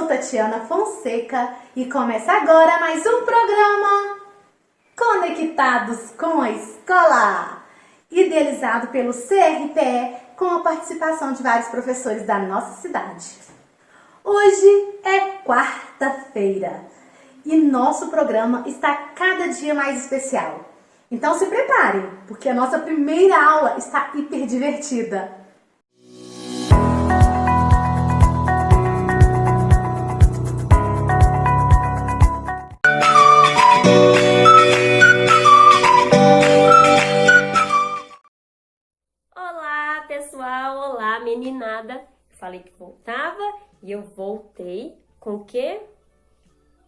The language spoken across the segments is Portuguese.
sou Tatiana Fonseca e começa agora mais um programa Conectados com a Escola, idealizado pelo CRPE com a participação de vários professores da nossa cidade. Hoje é quarta-feira e nosso programa está cada dia mais especial. Então se preparem, porque a nossa primeira aula está hiper divertida. Olá, pessoal! Olá, meninada! Falei que voltava e eu voltei com o quê?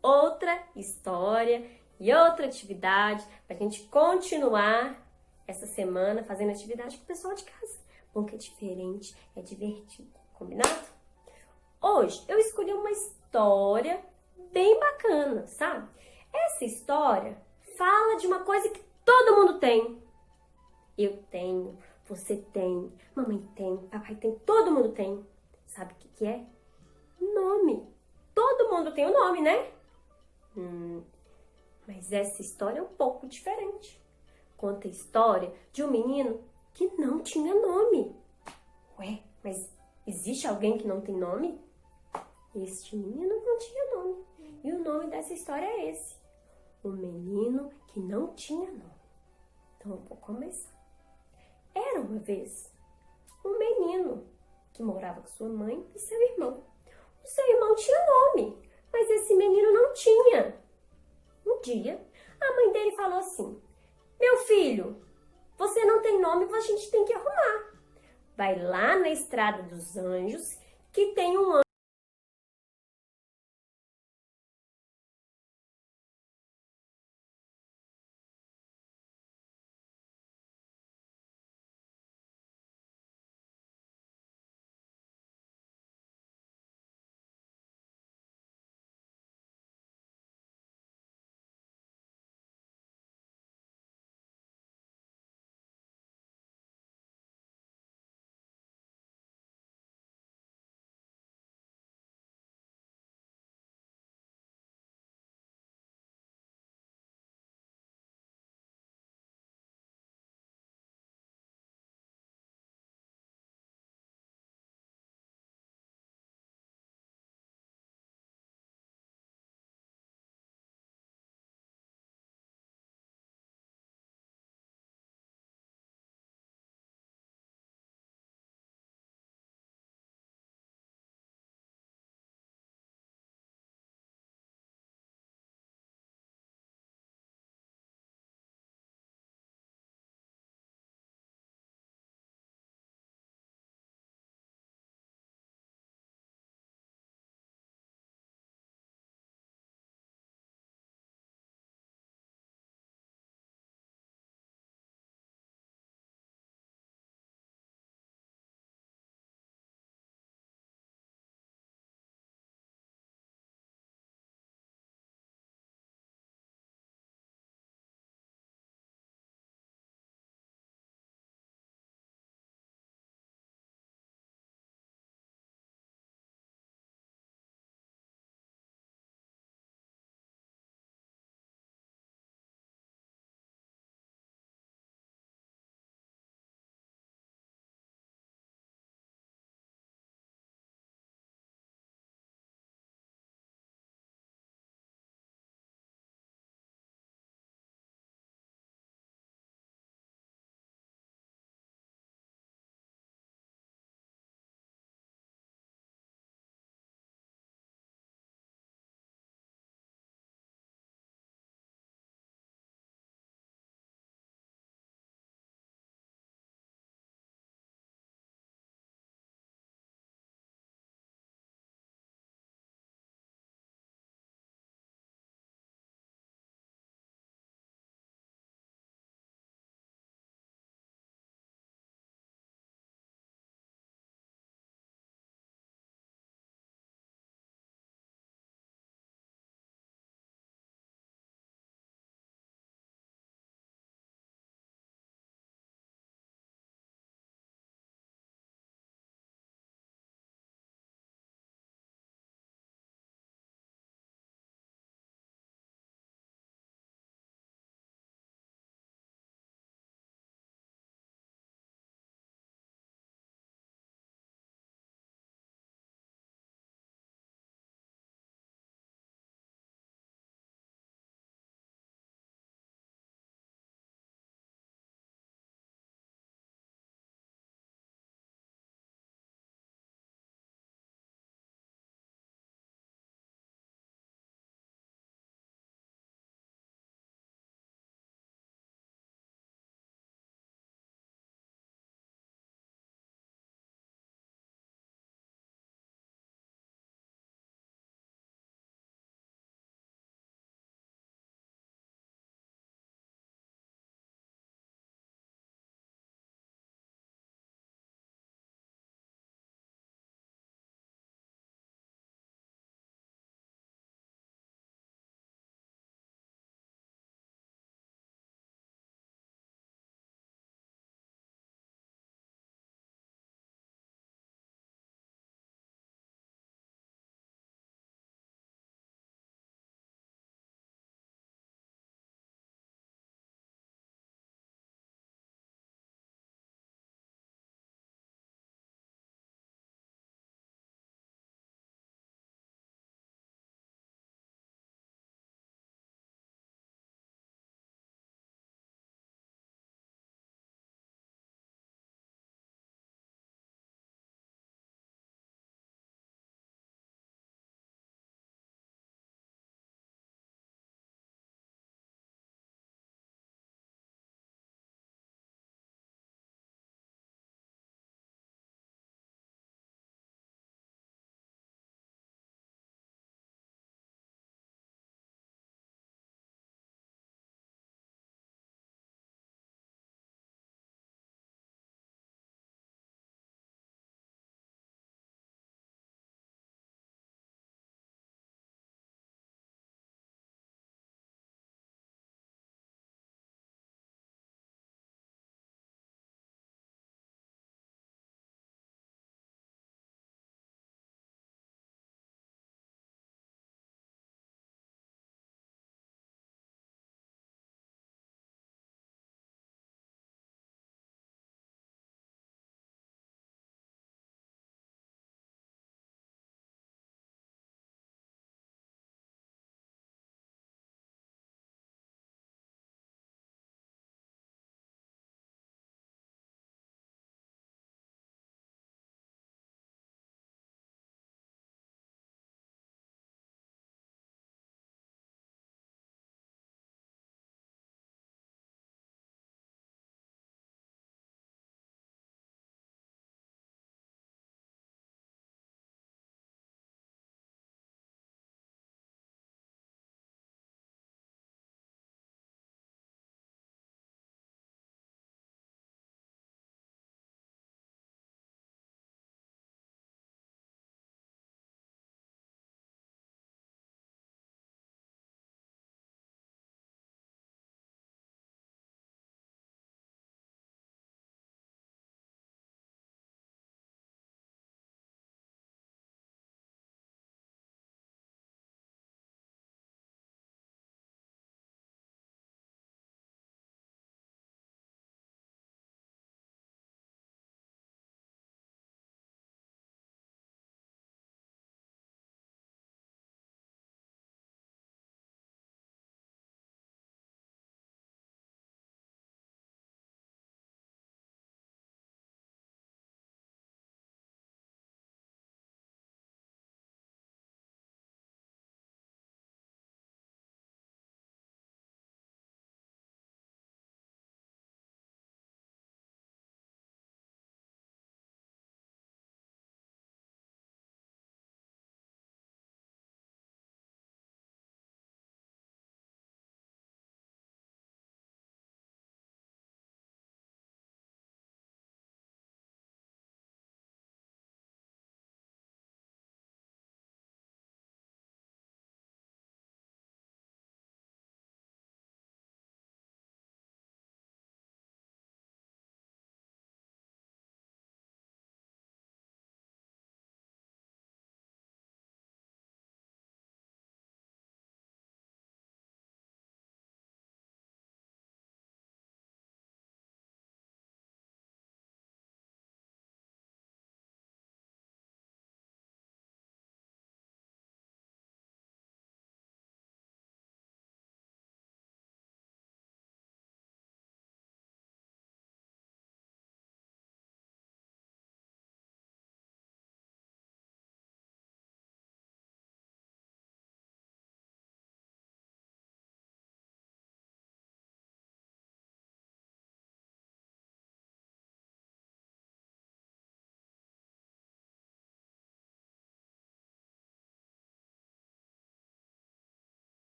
Outra história e outra atividade para a gente continuar essa semana fazendo atividade com o pessoal de casa. Bom que é diferente, é divertido, combinado? Hoje eu escolhi uma história bem bacana, sabe? Essa história fala de uma coisa que todo mundo tem. Eu tenho, você tem, mamãe tem, papai tem, todo mundo tem. Sabe o que é? Nome. Todo mundo tem um nome, né? Mas essa história é um pouco diferente. Conta a história de um menino que não tinha nome. Ué, mas existe alguém que não tem nome? Este menino não tinha nome. E o nome dessa história é esse. O menino que não tinha nome. Então eu vou começar. Era uma vez um menino que morava com sua mãe e seu irmão. O seu irmão tinha nome, mas esse menino não tinha. Um dia, a mãe dele falou assim: meu filho, você não tem nome, a gente tem que arrumar. Vai lá na Estrada dos Anjos, que tem um anjo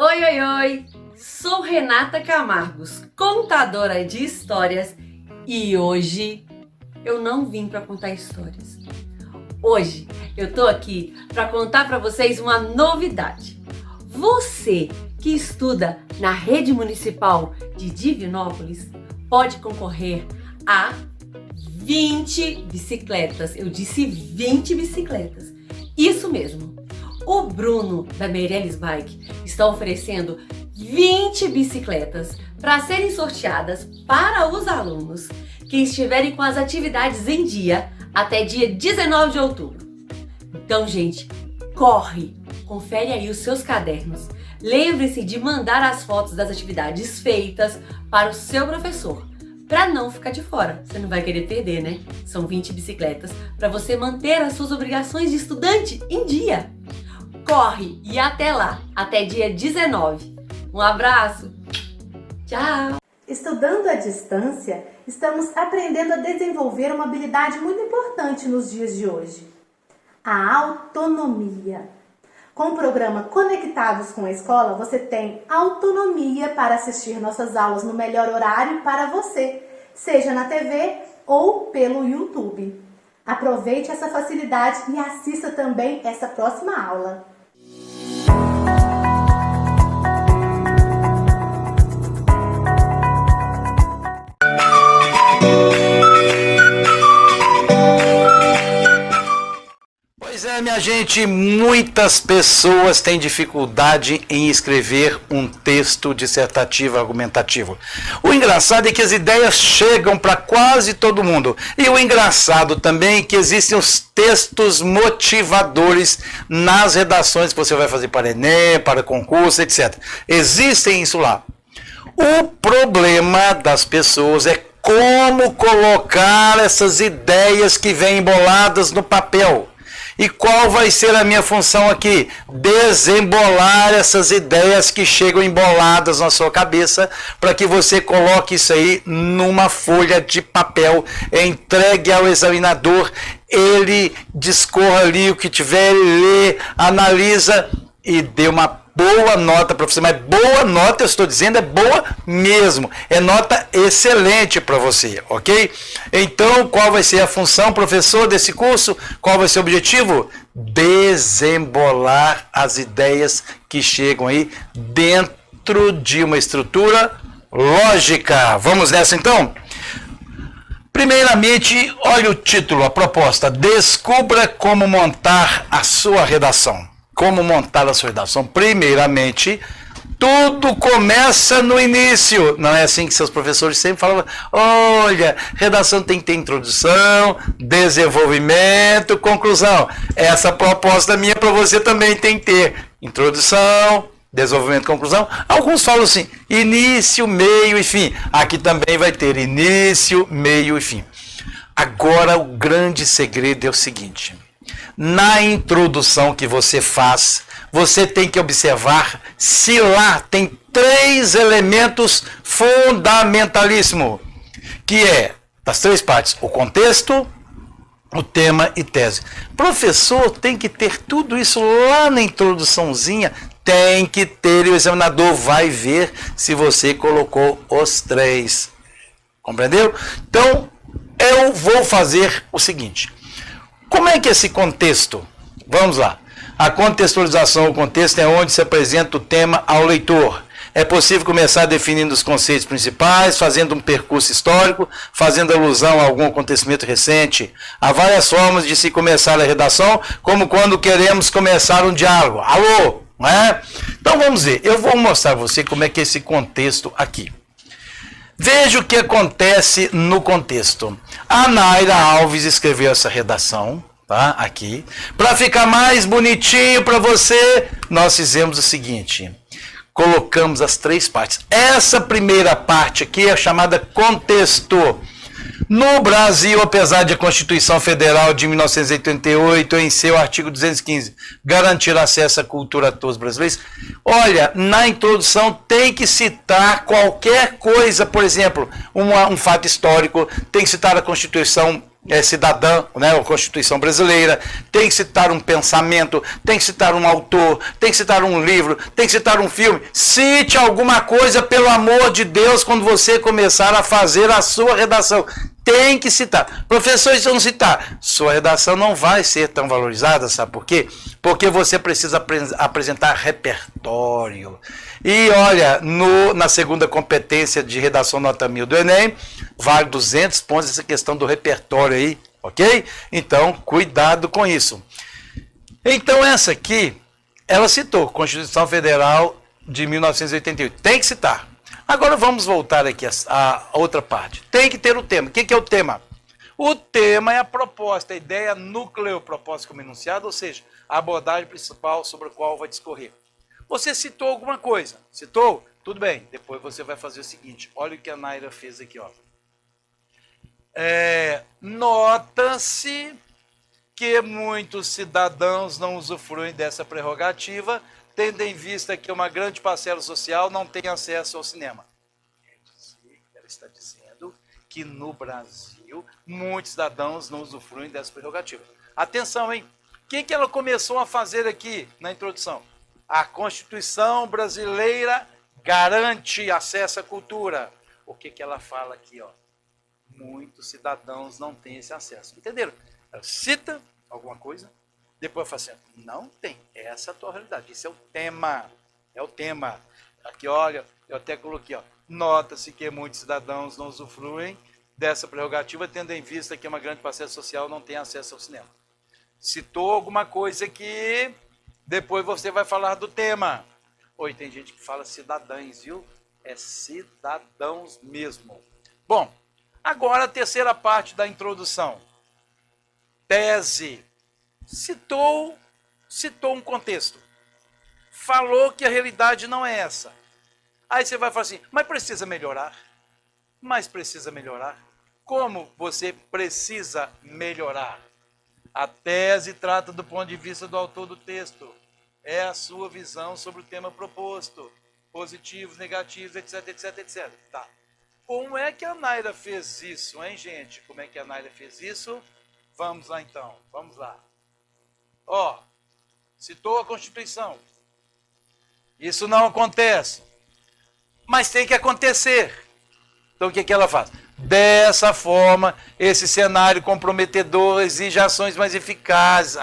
Oi, oi, oi! Sou Renata Camargos, contadora de histórias, e hoje eu não vim para contar histórias. Hoje eu tô aqui para contar para vocês uma novidade. Você que estuda na rede municipal de Divinópolis pode concorrer a 20 bicicletas. Eu disse 20 bicicletas. Isso mesmo. O Bruno da Meirelles Bike está oferecendo 20 bicicletas para serem sorteadas para os alunos que estiverem com as atividades em dia até dia 19 de outubro. Então, gente, corre! Confere aí os seus cadernos. Lembre-se de mandar as fotos das atividades feitas para o seu professor, para não ficar de fora. Você não vai querer perder, né? São 20 bicicletas para você manter as suas obrigações de estudante em dia. Corre e até lá, até dia 19. Um abraço. Tchau. Estudando à distância, estamos aprendendo a desenvolver uma habilidade muito importante nos dias de hoje: a autonomia. Com o programa Conectados com a Escola, você tem autonomia para assistir nossas aulas no melhor horário para você, seja na TV ou pelo YouTube. Aproveite essa facilidade e assista também essa próxima aula. Pois é, minha gente, muitas pessoas têm dificuldade em escrever um texto dissertativo argumentativo. O engraçado é que as ideias chegam para quase todo mundo. E o engraçado também é que existem os textos motivadores nas redações que você vai fazer para Enem, para concurso, etc. Existem isso lá. O problema das pessoas é como colocar essas ideias que vêm emboladas no papel. E qual vai ser a minha função aqui? Desembolar essas ideias que chegam emboladas na sua cabeça, para que você coloque isso aí numa folha de papel, entregue ao examinador, ele discorra ali o que tiver, ele lê, analisa e dê uma boa nota para você. Mas boa nota, eu estou dizendo, é boa mesmo. É nota excelente para você, ok? Então, qual vai ser a função, professor, desse curso? Qual vai ser o objetivo? Desembolar as ideias que chegam aí dentro de uma estrutura lógica. Vamos nessa, então? Primeiramente, olha o título, a proposta. Descubra como montar a sua redação. Como montar a sua redação? Primeiramente, tudo começa no início. Não é assim que seus professores sempre falavam? Olha, redação tem que ter introdução, desenvolvimento, conclusão. Essa proposta minha para você também tem que ter introdução, desenvolvimento, conclusão. Alguns falam assim, início, meio e fim. Aqui também vai ter início, meio e fim. Agora, o grande segredo é o seguinte: na introdução que você faz, você tem que observar se lá tem 3 elementos fundamentalíssimos, que é, das 3 partes, o contexto, o tema e tese. Professor, tem que ter tudo isso lá na introduçãozinha, tem que ter, e o examinador vai ver se você colocou os 3. Compreendeu? Então, eu vou fazer o seguinte. Como é que é esse contexto? Vamos lá. A contextualização, o contexto é onde se apresenta o tema ao leitor. É possível começar definindo os conceitos principais, fazendo um percurso histórico, fazendo alusão a algum acontecimento recente. Há várias formas de se começar a redação, como quando queremos começar um diálogo. Alô? Não é? Então vamos ver. Eu vou mostrar a você como é que é esse contexto aqui. Veja o que acontece no contexto. A Naira Alves escreveu essa redação, tá? Aqui. Para ficar mais bonitinho para você, nós fizemos o seguinte. Colocamos as 3 partes. Essa primeira parte aqui é chamada contexto. No Brasil, apesar de a Constituição Federal de 1988, em seu artigo 215, garantir acesso à cultura a todos os brasileiros, olha, na introdução tem que citar qualquer coisa, por exemplo, um fato histórico, tem que citar a Constituição cidadã, né, a Constituição brasileira, tem que citar um pensamento, tem que citar um autor, tem que citar um livro, tem que citar um filme. Cite alguma coisa, pelo amor de Deus, quando você começar a fazer a sua redação. Tem que citar. Professor, se eu não citar, sua redação não vai ser tão valorizada, sabe por quê? Porque você precisa apresentar repertório. E olha, na segunda competência de redação nota 1000 do Enem, vale 200 pontos essa questão do repertório aí, ok? Então, cuidado com isso. Então, essa aqui, ela citou Constituição Federal de 1988. Tem que citar. Agora vamos voltar aqui a outra parte. Tem que ter o tema. O que é o tema? O tema é a proposta, a ideia núcleo proposta como enunciado, ou seja, a abordagem principal sobre a qual vai discorrer. Você citou alguma coisa? Citou? Tudo bem. Depois você vai fazer o seguinte. Olha o que a Naira fez aqui, ó. Nota-se que muitos cidadãos não usufruem dessa prerrogativa, tendo em vista que uma grande parcela social não tem acesso ao cinema. Quer dizer, ela está dizendo que no Brasil, muitos cidadãos não usufruem dessa prerrogativa. Atenção, hein? O que ela começou a fazer aqui na introdução? A Constituição brasileira garante acesso à cultura. O que ela fala aqui, ó? Muitos cidadãos não têm esse acesso. Entenderam? Ela cita alguma coisa, depois fala assim, não tem, essa é a tua realidade, isso é o tema, Aqui, olha, eu até coloquei, ó, nota-se que muitos cidadãos não usufruem dessa prerrogativa, tendo em vista que uma grande parcela social não tem acesso ao cinema. Citou alguma coisa aqui, depois você vai falar do tema. Oi, tem gente que fala cidadãos, viu? É cidadãos mesmo. Bom, agora a terceira parte da introdução. Tese. Citou um contexto. Falou que a realidade não é essa. Aí você vai falar assim, mas precisa melhorar? Como você precisa melhorar? A tese trata do ponto de vista do autor do texto. É a sua visão sobre o tema proposto. Positivos, negativos, etc, etc, etc. Tá. Como é que a Naira fez isso, hein, gente? Como é que a Naira fez isso? Vamos lá, então. Vamos lá. Ó, citou a Constituição. Isso não acontece. Mas tem que acontecer. Então, o que ela faz? Dessa forma, esse cenário comprometedor exige ações mais eficazes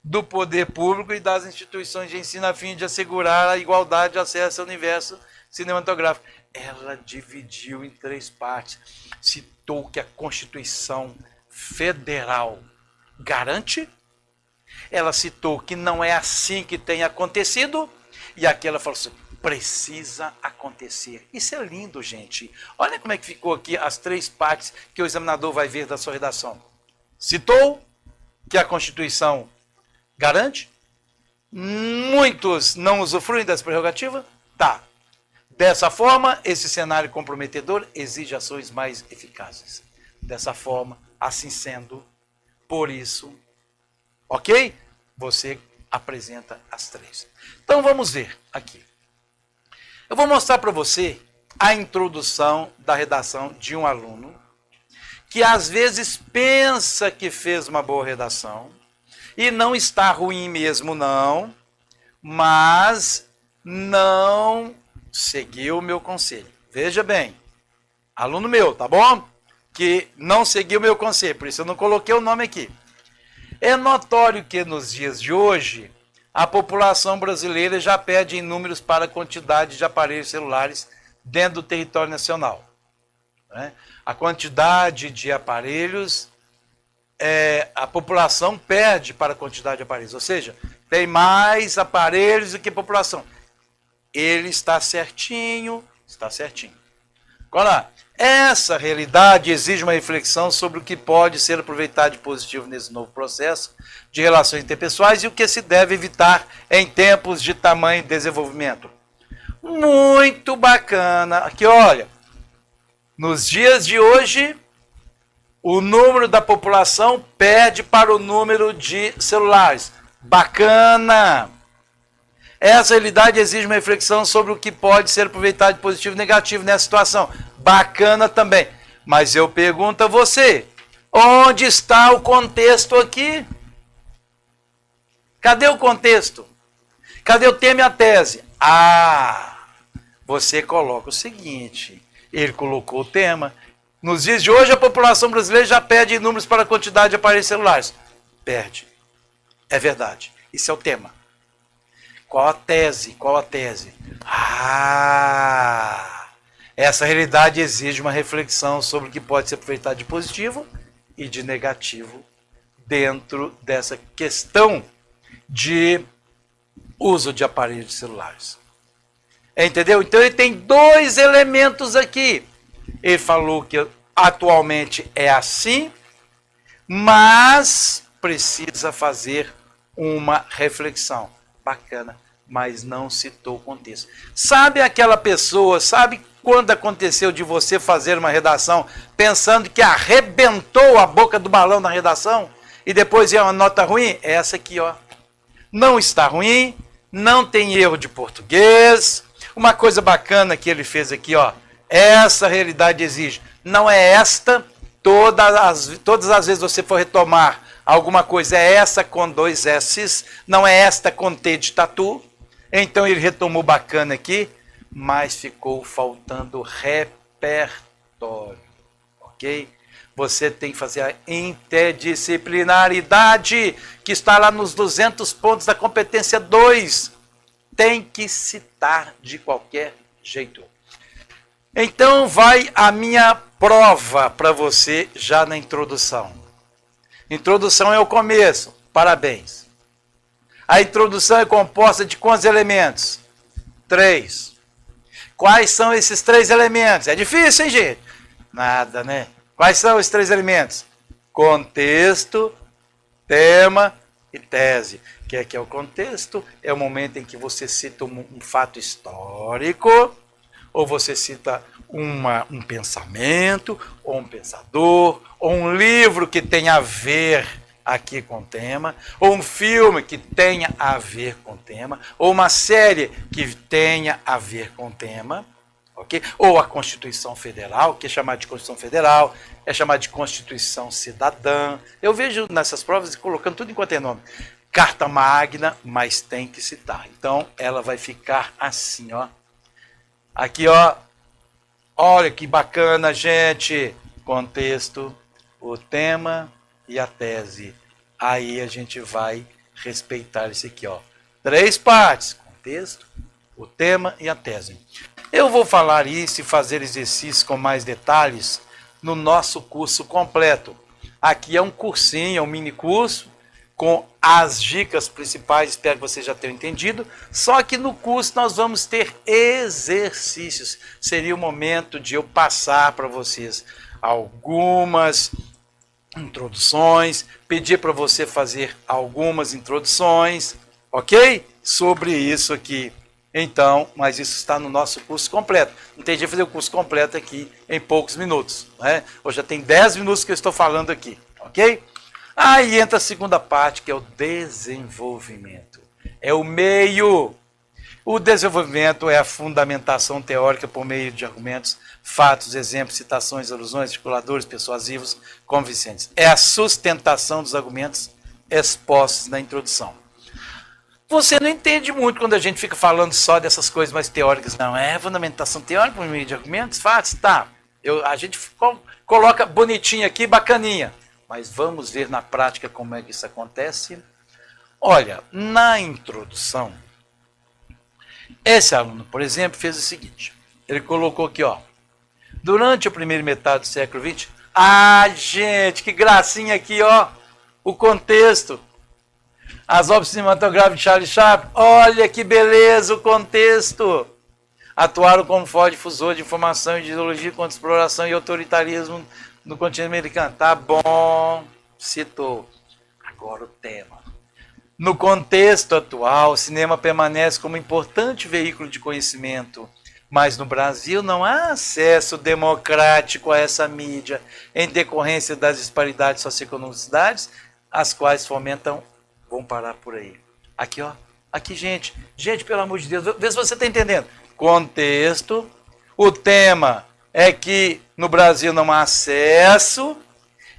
do poder público e das instituições de ensino a fim de assegurar a igualdade de acesso ao universo cinematográfico. Ela dividiu em 3 partes. Citou que a Constituição Federal garante. Ela citou que não é assim que tem acontecido. E aqui ela falou assim, precisa acontecer. Isso é lindo, gente. Olha como é que ficou aqui as 3 partes que o examinador vai ver da sua redação. Citou que a Constituição garante. Muitos não usufruem dessa prerrogativa. Tá. Dessa forma, esse cenário comprometedor exige ações mais eficazes. Dessa forma, assim sendo, por isso, ok? Você apresenta as 3. Então vamos ver aqui. Eu vou mostrar para você a introdução da redação de um aluno que às vezes pensa que fez uma boa redação e não está ruim mesmo não, mas não seguiu o meu conselho. Veja bem, aluno meu, tá bom? Que não seguiu o meu conselho, por isso eu não coloquei o nome aqui. É notório que nos dias de hoje, a população brasileira já perde em números para a quantidade de aparelhos celulares dentro do território nacional. Né? A quantidade de aparelhos, a população perde para a quantidade de aparelhos, ou seja, tem mais aparelhos do que população. Ele está certinho, está certinho. Agora, essa realidade exige uma reflexão sobre o que pode ser aproveitado de positivo nesse novo processo de relações interpessoais e o que se deve evitar em tempos de tamanho desenvolvimento. Muito bacana. Aqui, olha, nos dias de hoje, o número da população perde para o número de celulares. Bacana! Essa realidade exige uma reflexão sobre o que pode ser aproveitado de positivo e negativo nessa situação. Bacana também. Mas eu pergunto a você, onde está o contexto aqui? Cadê o contexto? Cadê o tema e a tese? Você coloca o seguinte, ele colocou o tema. Nos dias de hoje, a população brasileira já perde números para a quantidade de aparelhos celulares. Perde. É verdade. Isso é o tema. Qual a tese? Qual a tese? Essa realidade exige uma reflexão sobre o que pode ser aproveitado de positivo e de negativo dentro dessa questão de uso de aparelhos celulares. Entendeu? Então ele tem dois elementos aqui. Ele falou que atualmente é assim, mas precisa fazer uma reflexão. Bacana, mas não citou o contexto. Sabe aquela pessoa, sabe quando aconteceu de você fazer uma redação pensando que arrebentou a boca do balão na redação e depois é uma nota ruim? É essa aqui, ó. Não está ruim, não tem erro de português. Uma coisa bacana que ele fez aqui, ó. Essa realidade exige. Não é esta, todas as vezes você for retomar alguma coisa, é essa com 2 S's, não é esta com T de tatu. Então ele retomou bacana aqui, mas ficou faltando repertório, ok? Você tem que fazer a interdisciplinaridade, que está lá nos 200 pontos da competência 2. Tem que citar de qualquer jeito. Então vai a minha prova para você já na introdução. Introdução é o começo, parabéns. A introdução é composta de quantos elementos? 3. Quais são esses 3 elementos? É difícil, hein, gente? Nada, né? Quais são os 3 elementos? Contexto, tema e tese. O que é o contexto? É o momento em que você cita um fato histórico, ou você cita um pensamento, ou um pensador, ou um livro que tenha a ver aqui com o tema, ou um filme que tenha a ver com o tema, ou uma série que tenha a ver com o tema, ok? Ou a Constituição Federal, que é chamada de Constituição Federal, é chamada de Constituição Cidadã. Eu vejo nessas provas colocando tudo enquanto é nome. Carta Magna, mas tem que citar. Então, ela vai ficar assim, ó. Aqui, ó. Olha que bacana, gente. Contexto, o tema e a tese. Aí a gente vai respeitar isso aqui, ó. 3 partes. Contexto, o tema e a tese. Eu vou falar isso e fazer exercícios com mais detalhes no nosso curso completo. Aqui é um cursinho, é um mini curso, com as dicas principais, espero que vocês já tenham entendido. Só que no curso nós vamos ter exercícios. Seria o momento de eu passar para vocês algumas introduções, pedir para você fazer algumas introduções, ok? Sobre isso aqui. Então, mas isso está no nosso curso completo. Não tem jeito de fazer o curso completo aqui em poucos minutos, né? Hoje já tem 10 minutos que eu estou falando aqui, ok? Aí entra a segunda parte, que é o desenvolvimento. É o meio. O desenvolvimento é a fundamentação teórica por meio de argumentos, fatos, exemplos, citações, alusões, articuladores persuasivos, convincentes. É a sustentação dos argumentos expostos na introdução. Você não entende muito quando a gente fica falando só dessas coisas mais teóricas, não. É fundamentação teórica por meio de argumentos, fatos, tá. A gente coloca bonitinho aqui, bacaninha. Mas vamos ver na prática como é que isso acontece. Olha, na introdução, esse aluno, por exemplo, fez o seguinte. Ele colocou aqui, ó. Durante a primeira metade do século XX, gente, que gracinha aqui, ó. O contexto. As obras cinematográficas de Charlie Chaplin, olha que beleza o contexto. Atuaram como forte difusor de informação e de ideologia contra a exploração e autoritarismo no continente americano. Tá bom, citou. Agora o tema. No contexto atual, o cinema permanece como importante veículo de conhecimento, mas no Brasil não há acesso democrático a essa mídia, em decorrência das disparidades socioeconômicas, as quais fomentam. Vamos parar por aí. Aqui, ó. Aqui, gente. Gente, pelo amor de Deus, vê se você está entendendo. Contexto, o tema, é que no Brasil não há acesso.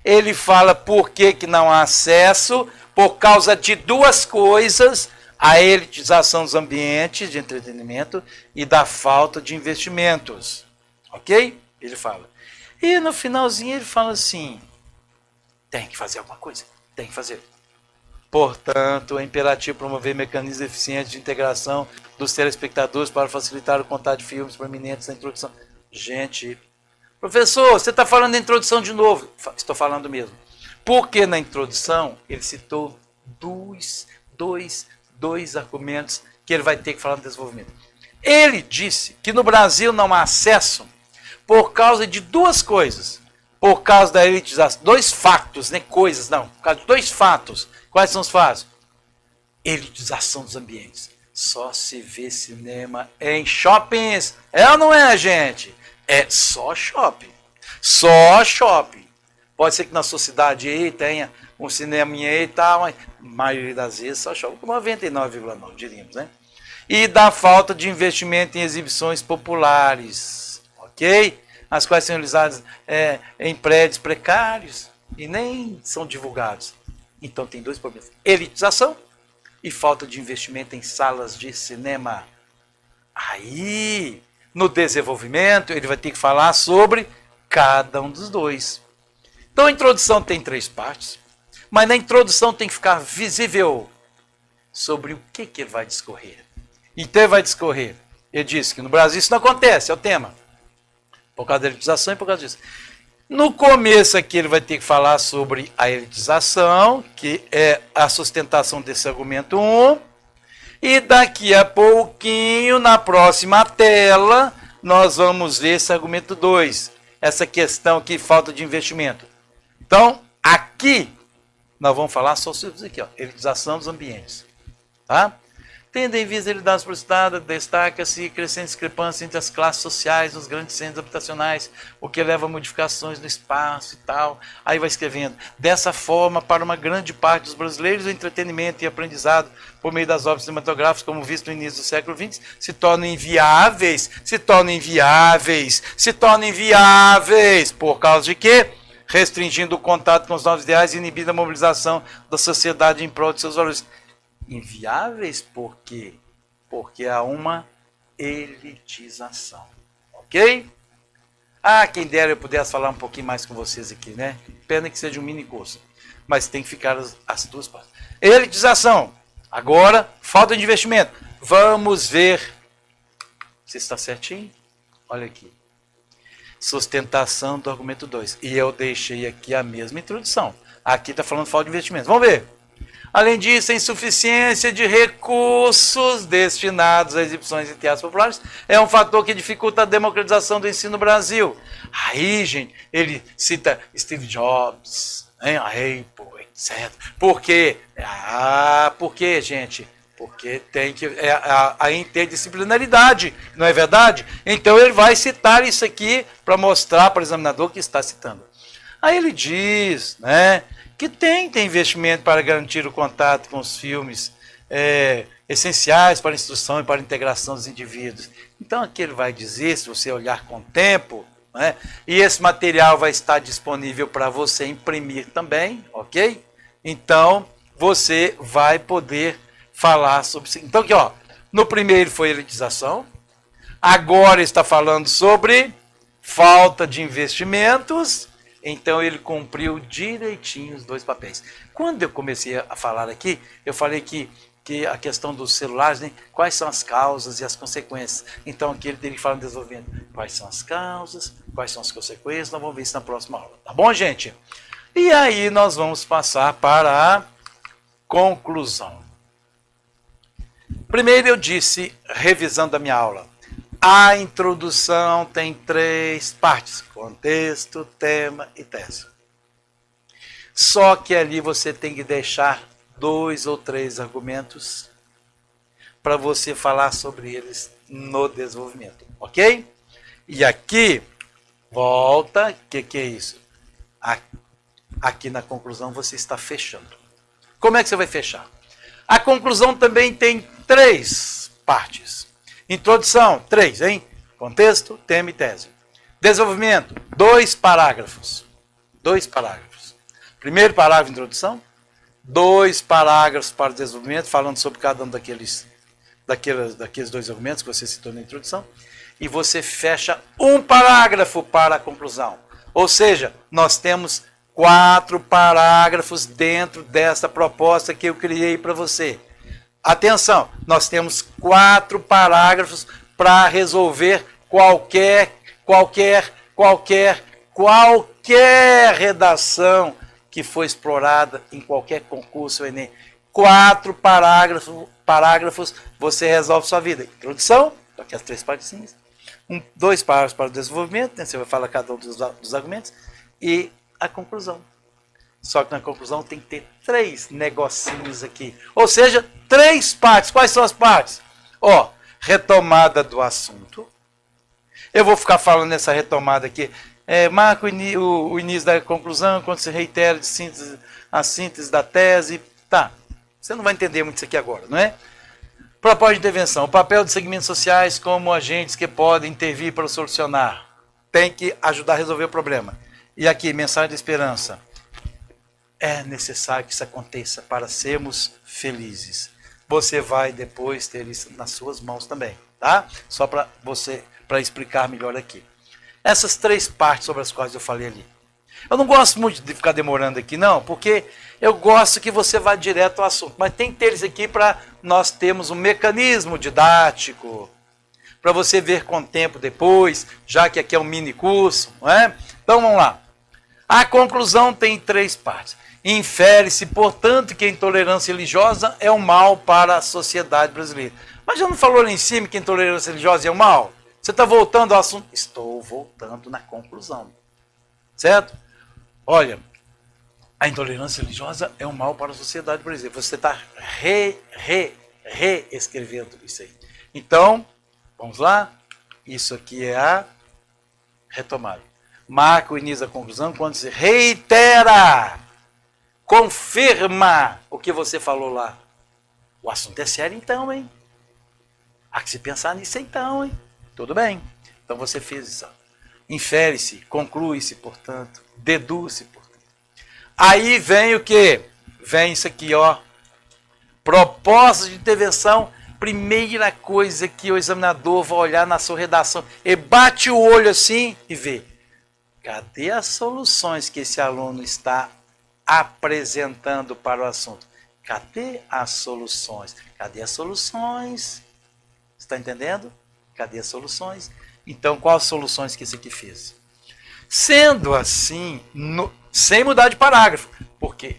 Ele fala por que não há acesso, por causa de duas coisas: a elitização dos ambientes de entretenimento e da falta de investimentos. Ok? Ele fala. E no finalzinho ele fala assim: tem que fazer alguma coisa, tem que fazer. Portanto, é imperativo promover mecanismos eficientes de integração dos telespectadores para facilitar o contato de filmes proeminentes na introdução. Gente, professor, você está falando da introdução de novo. Estou falando mesmo. Porque na introdução ele citou dois argumentos que ele vai ter que falar no desenvolvimento. Ele disse que no Brasil não há acesso por causa de duas coisas. Por causa da elitização. Dois fatos, né? Coisas, não. Por causa de dois fatos. Quais são os fatos? Elitização dos ambientes. Só se vê cinema em shoppings. É ou não é, gente? É só shopping. Só shopping. Pode ser que na sua cidade aí tenha um cineminha aí e tal, mas a maioria das vezes só shopping. 99,9 diríamos, né? E da falta de investimento em exibições populares. Ok? As quais são realizadas em prédios precários e nem são divulgados. Então tem dois problemas: elitização e falta de investimento em salas de cinema. Aí, no desenvolvimento, ele vai ter que falar sobre cada um dos dois. Então a introdução tem 3 partes, mas na introdução tem que ficar visível sobre o que ele vai discorrer. Então ele vai discorrer. Ele disse que no Brasil isso não acontece, é o tema. Por causa da elitização e por causa disso. No começo aqui ele vai ter que falar sobre a elitização, que é a sustentação desse argumento 1. E daqui a pouquinho, na próxima tela, nós vamos ver esse argumento 2. Essa questão aqui, falta de investimento. Então, aqui, nós vamos falar só sobre isso aqui, ó, elitização dos ambientes. Tá? Tendo em vista a realidade solicitada, destaca-se crescente discrepância entre as classes sociais nos grandes centros habitacionais, o que leva a modificações no espaço e tal. Aí vai escrevendo: dessa forma, para uma grande parte dos brasileiros, o entretenimento e aprendizado por meio das obras cinematográficas, como visto no início do século XX, se tornam inviáveis. Por causa de quê? Restringindo o contato com os novos ideais e inibindo a mobilização da sociedade em prol de seus valores. Inviáveis por quê? Porque há uma elitização. Ok? Quem dera eu pudesse falar um pouquinho mais com vocês aqui, né? Pena que seja um mini curso. Mas tem que ficar as duas partes. Elitização. Agora, falta de investimento. Vamos ver se está certinho. Olha aqui. Sustentação do argumento 2. E eu deixei aqui a mesma introdução. Aqui está falando falta de investimento. Vamos ver. Além disso, a insuficiência de recursos destinados a exibições em teatros populares é um fator que dificulta a democratização do ensino no Brasil. Aí, gente, ele cita Steve Jobs, né, a Apple, etc. Por quê? Por quê, gente? Porque tem que a interdisciplinaridade, não é verdade? Então ele vai citar isso aqui para mostrar para o examinador que está citando. Aí ele diz, né, que tem investimento para garantir o contato com os filmes essenciais para a instrução e para a integração dos indivíduos. Então aqui ele vai dizer, se você olhar com o tempo, né, e esse material vai estar disponível para você imprimir também, ok? Então você vai poder falar sobre isso. Então aqui, ó, no primeiro foi elitização, agora está falando sobre falta de investimentos. Então ele cumpriu direitinho os 2 papéis. Quando eu comecei a falar aqui, eu falei que a questão dos celulares, né, quais são as causas e as consequências. Então aqui ele teria que falar no desenvolvimento. Quais são as causas, quais são as consequências, nós vamos ver isso na próxima aula. Tá bom, gente? E aí nós vamos passar para a conclusão. Primeiro eu disse, revisando a minha aula, a introdução tem 3 partes: contexto, tema e tese. Só que ali você tem que deixar 2 ou 3 argumentos para você falar sobre eles no desenvolvimento, ok? E aqui, volta, o que é isso? Aqui na conclusão você está fechando. Como é que você vai fechar? A conclusão também tem 3 partes. Introdução, 3, hein? Contexto, tema e tese. Desenvolvimento, 2 parágrafos. 2 parágrafos. Primeiro parágrafo, introdução. 2 parágrafos para o desenvolvimento, falando sobre cada um daqueles 2 argumentos que você citou na introdução. E você fecha um parágrafo para a conclusão. Ou seja, nós temos 4 parágrafos dentro dessa proposta que eu criei para você. Atenção, nós temos 4 parágrafos para resolver qualquer redação que foi explorada em qualquer concurso Enem. 4 parágrafos, você resolve sua vida. Introdução, aqui as 3 partezinhas. 2 parágrafos para o desenvolvimento, né? Você vai falar cada um dos argumentos. E a conclusão. Só que na conclusão tem que ter 3 negocinhos aqui. Ou seja, 3 partes. Quais são as partes? Ó, retomada do assunto. Eu vou ficar falando nessa retomada aqui. Marca o início da conclusão, quando se reitera a síntese da tese. Tá, você não vai entender muito isso aqui agora, não é? Propósito de intervenção. O papel dos segmentos sociais como agentes que podem intervir para solucionar. Tem que ajudar a resolver o problema. E aqui, mensagem de esperança. É necessário que isso aconteça para sermos felizes. Você vai depois ter isso nas suas mãos também, tá? Só para explicar melhor aqui. Essas 3 partes sobre as quais eu falei ali. Eu não gosto muito de ficar demorando aqui, não, porque eu gosto que você vá direto ao assunto. Mas tem que ter eles aqui para nós termos um mecanismo didático, para você ver com o tempo depois, já que aqui é um mini curso, não é? Então vamos lá. A conclusão tem 3 partes. Infere-se, portanto, que a intolerância religiosa é um mal para a sociedade brasileira. Mas já não falou lá em cima que a intolerância religiosa é um mal? Você está voltando ao assunto? Estou voltando na conclusão. Certo? Olha, a intolerância religiosa é um mal para a sociedade brasileira. Você está reescrevendo isso aí. Então, vamos lá? Isso aqui é a retomada. Marca o início da conclusão quando se reitera, confirma o que você falou lá. O assunto é sério então, hein? Há que se pensar nisso então, hein? Tudo bem. Então você fez isso. Infere-se, conclui-se, portanto, deduz-se, portanto. Aí vem o quê? Vem isso aqui, ó. Proposta de intervenção. Primeira coisa que o examinador vai olhar na sua redação. Ele bate o olho assim e vê. Cadê as soluções que esse aluno está apresentando para o assunto? Cadê as soluções? Cadê as soluções? Está entendendo? Cadê as soluções? Então, quais soluções que esse aqui fez? Sendo assim, sem mudar de parágrafo, porque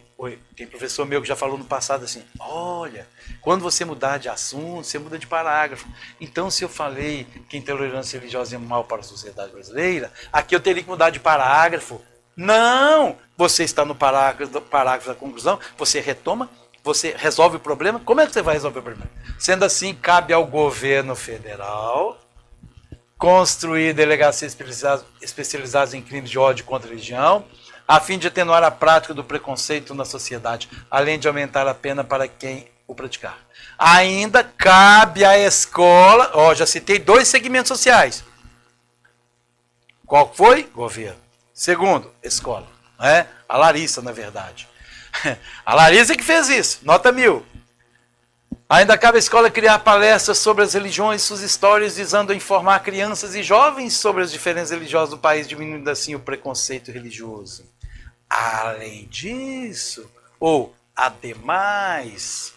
tem professor meu que já falou no passado assim, olha, quando você mudar de assunto, você muda de parágrafo. Então, se eu falei que intolerância religiosa é mal para a sociedade brasileira, aqui eu teria que mudar de parágrafo. Não! Você está no parágrafo da conclusão, você retoma, você resolve o problema. Como é que você vai resolver o problema? Sendo assim, cabe ao governo federal construir delegacias especializadas em crimes de ódio contra a religião, a fim de atenuar a prática do preconceito na sociedade, além de aumentar a pena para quem o praticar. Ainda cabe à escola, já citei 2 segmentos sociais. Qual foi? Governo. Segundo, escola. Né? A Larissa, na verdade. A Larissa que fez isso, nota 1000. Ainda cabe à escola criar palestras sobre as religiões e suas histórias, visando a informar crianças e jovens sobre as diferenças religiosas do país, diminuindo assim o preconceito religioso. Além disso, ademais,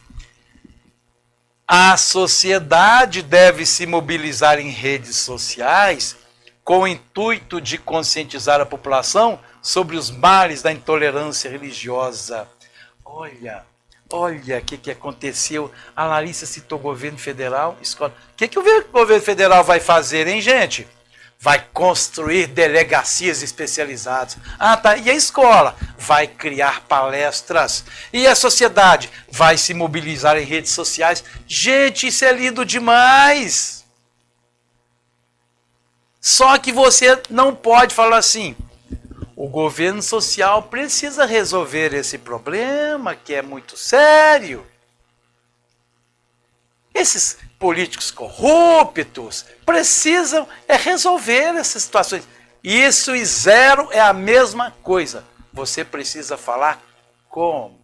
a sociedade deve se mobilizar em redes sociais com o intuito de conscientizar a população sobre os males da intolerância religiosa. Olha o que aconteceu. A Larissa citou governo federal, escola. O que o governo federal vai fazer, hein, gente? Vai construir delegacias especializadas. Tá. E a escola? Vai criar palestras. E a sociedade? Vai se mobilizar em redes sociais. Gente, isso é lindo demais. Só que você não pode falar assim, o governo social precisa resolver esse problema, que é muito sério. Esses políticos corruptos precisam resolver essas situações. Isso e zero é a mesma coisa. Você precisa falar como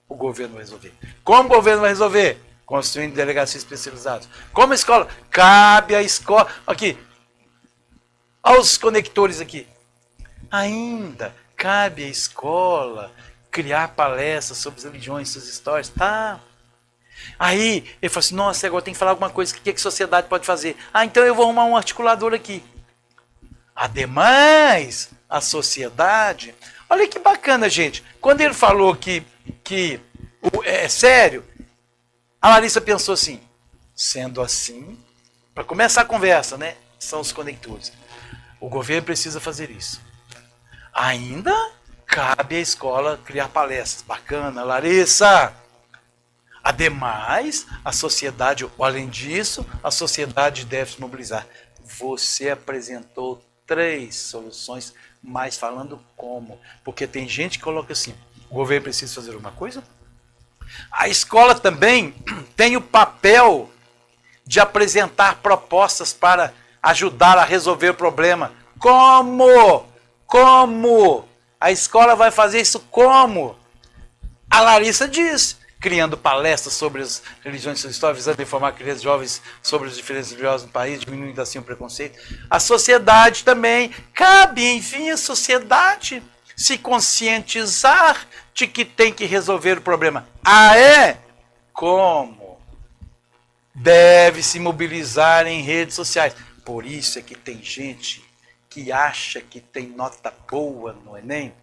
o governo vai resolver. Como o governo vai resolver? Construindo delegacias especializadas. Como a escola? Cabe à escola. Aqui. Olha os conectores aqui. Ainda cabe à escola criar palestras sobre as religiões, suas histórias. Tá. Aí ele falou assim, nossa, agora tem que falar alguma coisa. O que a sociedade pode fazer? Ah, então eu vou arrumar um articulador aqui. Ademais, a sociedade... Olha que bacana, gente. Quando ele falou que é sério, a Larissa pensou assim, sendo assim, para começar a conversa, né? São os conectores. O governo precisa fazer isso. Ainda cabe à escola criar palestras. Bacana, Larissa. Ademais, a sociedade, além disso, a sociedade deve se mobilizar. Você apresentou 3 soluções, mas falando como. Porque tem gente que coloca assim, o governo precisa fazer alguma coisa? A escola também tem o papel de apresentar propostas para ajudar a resolver o problema. Como? Como? A escola vai fazer isso como? A Larissa diz, criando palestras sobre as religiões e suas histórias, visando informar crianças e jovens sobre as diferenças religiosas no país, diminuindo assim o preconceito. A sociedade também, cabe, enfim, a sociedade se conscientizar de que tem que resolver o problema. Ah, é? Como? Deve se mobilizar em redes sociais. Por isso é que tem gente que acha que tem nota boa no Enem,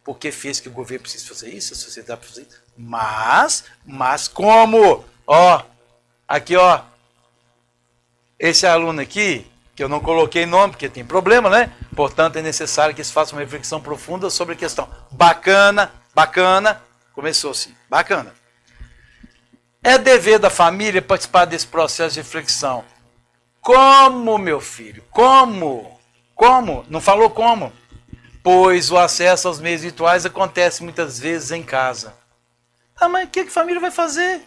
porque fez que o governo precisa fazer isso, a sociedade precisa fazer isso. Mas como? Ó, aqui ó, esse aluno aqui, que eu não coloquei nome, porque tem problema, né? Portanto, é necessário que eles façam uma reflexão profunda sobre a questão. Bacana, bacana, começou assim, bacana. É dever da família participar desse processo de reflexão. Como, meu filho? Como? Como? Não falou como? Pois o acesso aos meios virtuais acontece muitas vezes em casa. Ah, mas o que a família vai fazer?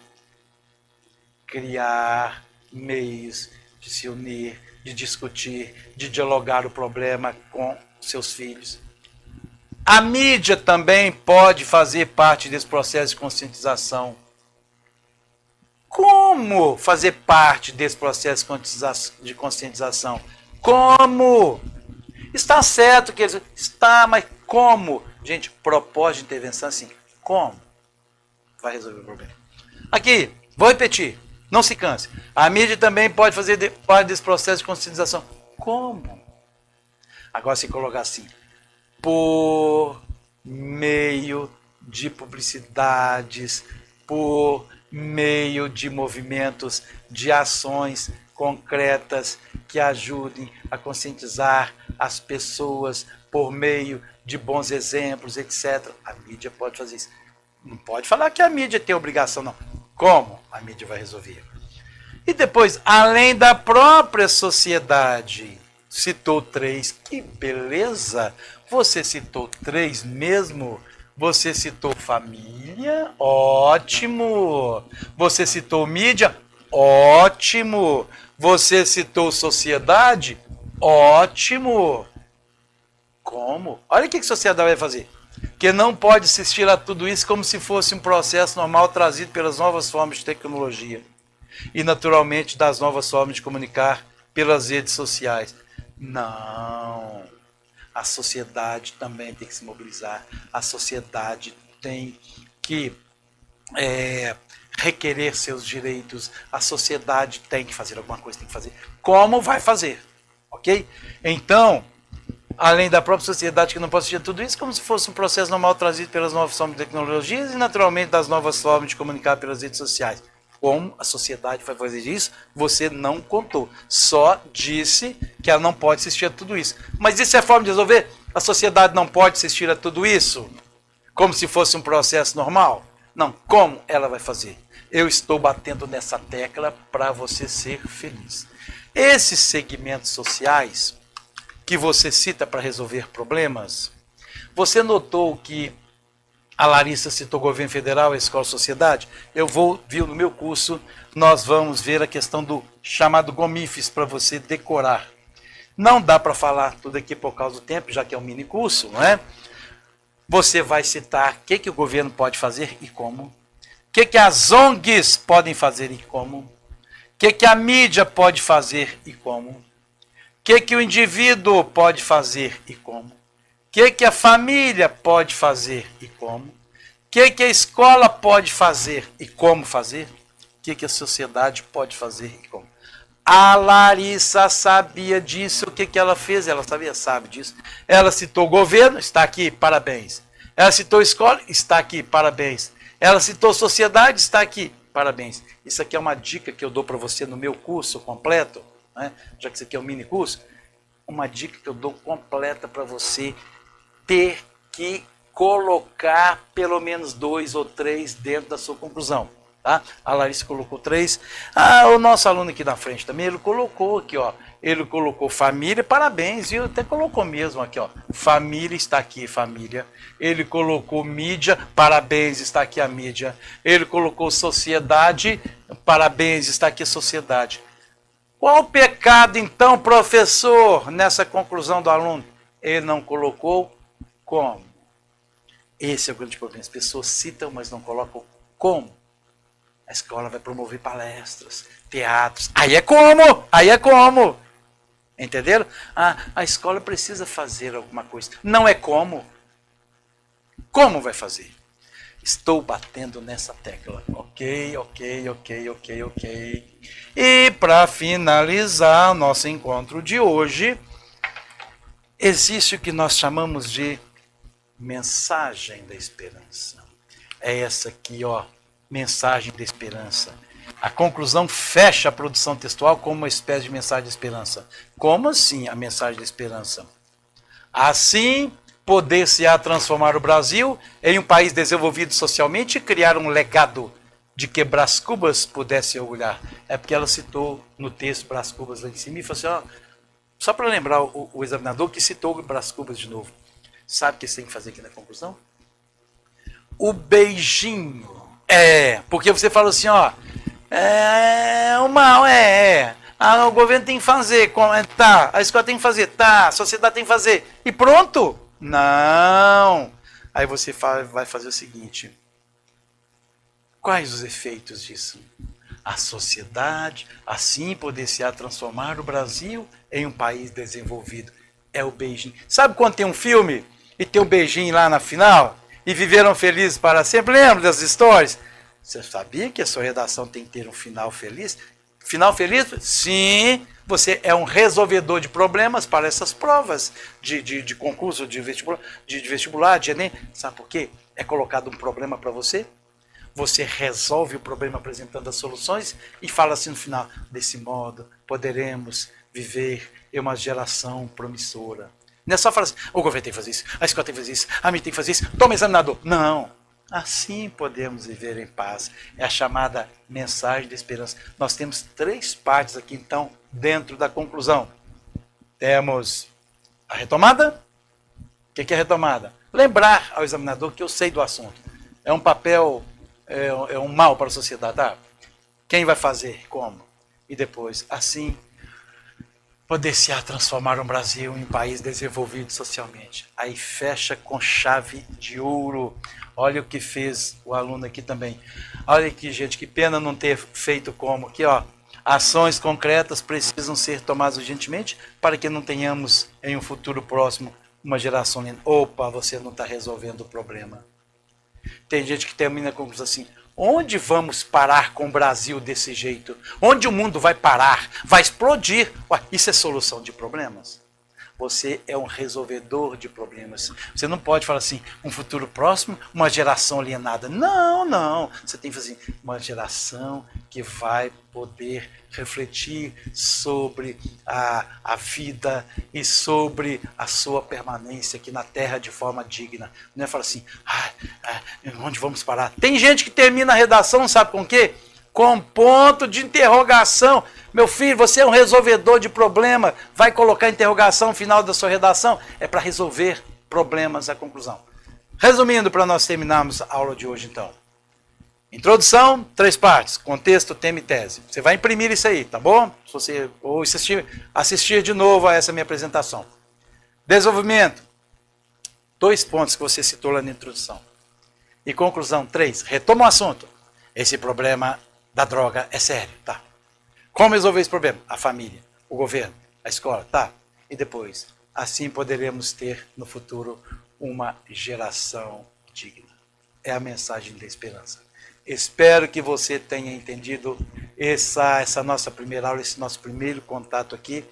Criar meios de se unir, de discutir, de dialogar o problema com seus filhos. A mídia também pode fazer parte desse processo de conscientização. Como fazer parte desse processo de conscientização? Como? Está certo que eles... Está, mas como? Gente, propósito de intervenção assim. Como? Vai resolver o problema. Aqui, vou repetir. Não se canse. A mídia também pode fazer parte desse processo de conscientização. Como? Agora se colocar assim. Por meio de publicidades, por meio de movimentos, de ações concretas que ajudem a conscientizar as pessoas por meio de bons exemplos, etc. A mídia pode fazer isso. Não pode falar que a mídia tem obrigação, não. Como a mídia vai resolver? E depois, além da própria sociedade, citou 3. Que beleza! Você citou 3 mesmo? Você citou família? Ótimo! Você citou mídia? Ótimo! Você citou sociedade? Ótimo! Como? Olha o que a sociedade vai fazer. Que não pode assistir a tudo isso como se fosse um processo normal trazido pelas novas formas de tecnologia. E, naturalmente, das novas formas de comunicar pelas redes sociais. Não. A sociedade também tem que se mobilizar. A sociedade tem que requerer seus direitos. A sociedade tem que fazer alguma coisa, tem que fazer. Como vai fazer? Ok? Então, além da própria sociedade que não pode assistir tudo isso, como se fosse um processo normal trazido pelas novas formas de tecnologias e, naturalmente, das novas formas de comunicar pelas redes sociais. Como a sociedade vai fazer isso, você não contou. Só disse que ela não pode assistir a tudo isso. Mas isso é a forma de resolver? A sociedade não pode assistir a tudo isso? Como se fosse um processo normal? Não, como ela vai fazer? Eu estou batendo nessa tecla para você ser feliz. Esses segmentos sociais que você cita para resolver problemas, você notou que a Larissa citou o governo federal, a escola sociedade? Eu vou, viu, no meu curso, nós vamos ver a questão do chamado GOMIFES para você decorar. Não dá para falar tudo aqui por causa do tempo, já que é um mini curso, não é? Você vai citar o que o governo pode fazer e como. O que as ONGs podem fazer e como. O que a mídia pode fazer e como. O que o indivíduo pode fazer e como. O que a família pode fazer e como. O que a escola pode fazer e como fazer. O que a sociedade pode fazer e como. A Larissa sabia disso. O que ela fez? Ela sabe disso. Ela citou o governo, está aqui, parabéns. Ela citou escola, está aqui, parabéns. Ela citou sociedade, está aqui, parabéns. Isso aqui é uma dica que eu dou para você no meu curso completo, né? Já que isso aqui é um mini curso. Uma dica que eu dou completa para você ter que colocar pelo menos 2 ou 3 dentro da sua conclusão. Tá? A Larissa colocou 3. O nosso aluno aqui na frente também, ele colocou aqui, ó. Ele colocou família, parabéns, viu? Até colocou mesmo aqui, ó. Família, está aqui, família. Ele colocou mídia, parabéns, está aqui a mídia. Ele colocou sociedade, parabéns, está aqui a sociedade. Qual o pecado, então, professor, nessa conclusão do aluno? Ele não colocou como. Esse é o grande problema. As pessoas citam, mas não colocam como. A escola vai promover palestras, teatros. Aí é como! Aí é como! Entenderam? A escola precisa fazer alguma coisa. Não é como. Como vai fazer? Estou batendo nessa tecla. Ok. E para finalizar o nosso encontro de hoje, existe o que nós chamamos de mensagem da esperança. É essa aqui, ó. Mensagem da esperança. A conclusão fecha a produção textual como uma espécie de mensagem de esperança. Como assim a mensagem da esperança? Assim, poder-se-á transformar o Brasil em um país desenvolvido socialmente e criar um legado de que Brás Cubas pudesse orgulhar. É porque ela citou no texto Brás Cubas lá em cima e falou assim, ó, só para lembrar o examinador que citou o Brás Cubas de novo. Sabe o que você tem que fazer aqui na conclusão? O beijinho. Porque você fala assim, ó, o mal o governo tem que fazer, tá, a escola tem que fazer, tá, a sociedade tem que fazer, e pronto? Não. Aí você vai fazer o seguinte, quais os efeitos disso? A sociedade, assim poder-se-á transformar o Brasil em um país desenvolvido. É o beijinho. Sabe quando tem um filme e tem um beijinho lá na final? E viveram felizes para sempre. Lembra das histórias? Você sabia que a sua redação tem que ter um final feliz? Final feliz? Sim, você é um resolvedor de problemas para essas provas de concurso, de vestibular, de Enem. Sabe por quê? É colocado um problema para você, você resolve o problema apresentando as soluções e fala assim no final, desse modo poderemos viver em uma geração promissora. Não é só falar assim, o governo tem que fazer isso, a escola tem que fazer isso, a mídia tem que fazer isso, toma examinador. Não, assim podemos viver em paz. É a chamada mensagem de esperança. Nós temos 3 partes aqui, então, dentro da conclusão. Temos a retomada. O que é a retomada? Lembrar ao examinador que eu sei do assunto. É um papel, é um mal para a sociedade. Tá? Quem vai fazer? Como? E depois, assim, poder-se-á transformar um Brasil em um país desenvolvido socialmente. Aí fecha com chave de ouro. Olha o que fez o aluno aqui também. Olha aqui, gente, que pena não ter feito como. Aqui, ó. Ações concretas precisam ser tomadas urgentemente para que não tenhamos em um futuro próximo uma geração linda. Opa, você não está resolvendo o problema. Tem gente que termina com assim, onde vamos parar com o Brasil desse jeito? Onde o mundo vai parar? Vai explodir? Ué, isso é solução de problemas? Você é um resolvedor de problemas. Você não pode falar assim, um futuro próximo, uma geração alienada. Não, não. Você tem que fazer uma geração que vai poder refletir sobre a vida e sobre a sua permanência aqui na Terra de forma digna. Não é falar assim, onde vamos parar? Tem gente que termina a redação, sabe com o quê? Com ponto de interrogação. Meu filho, você é um resolvedor de problema. Vai colocar interrogação no final da sua redação? É para resolver problemas, a conclusão. Resumindo, para nós terminarmos a aula de hoje, então. Introdução, 3 partes, contexto, tema e tese. Você vai imprimir isso aí, tá bom? Se você, ou assistir de novo a essa minha apresentação. Desenvolvimento, 2 pontos que você citou lá na introdução. E conclusão, 3, retoma o assunto. Esse problema da droga é sério, tá? Como resolver esse problema? A família, o governo, a escola, tá? E depois, assim poderemos ter no futuro uma geração digna. É a mensagem da esperança. Espero que você tenha entendido essa nossa primeira aula, esse nosso primeiro contato aqui.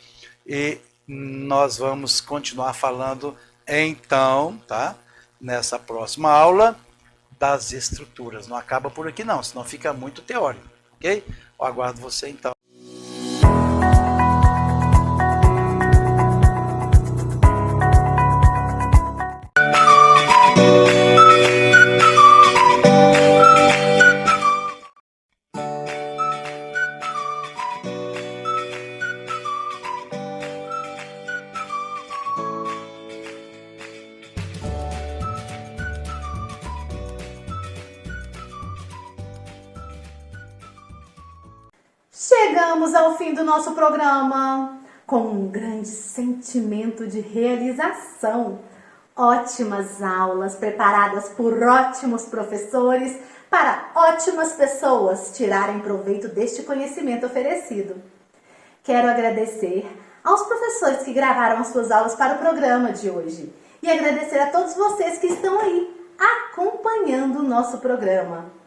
E nós vamos continuar falando, então, tá? Nessa próxima aula, das estruturas. Não acaba por aqui não, senão fica muito teórico, ok? Eu aguardo você, então. Chegamos ao fim do nosso programa com um grande sentimento de realização. Ótimas aulas preparadas por ótimos professores para ótimas pessoas tirarem proveito deste conhecimento oferecido. Quero agradecer aos professores que gravaram as suas aulas para o programa de hoje e agradecer a todos vocês que estão aí acompanhando o nosso programa.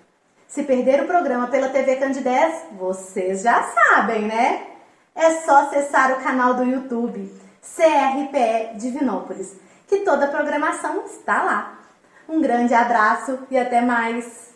Se perder o programa pela TV Candidez, vocês já sabem, né? É só acessar o canal do YouTube CRPE Divinópolis, que toda a programação está lá. Um grande abraço e até mais!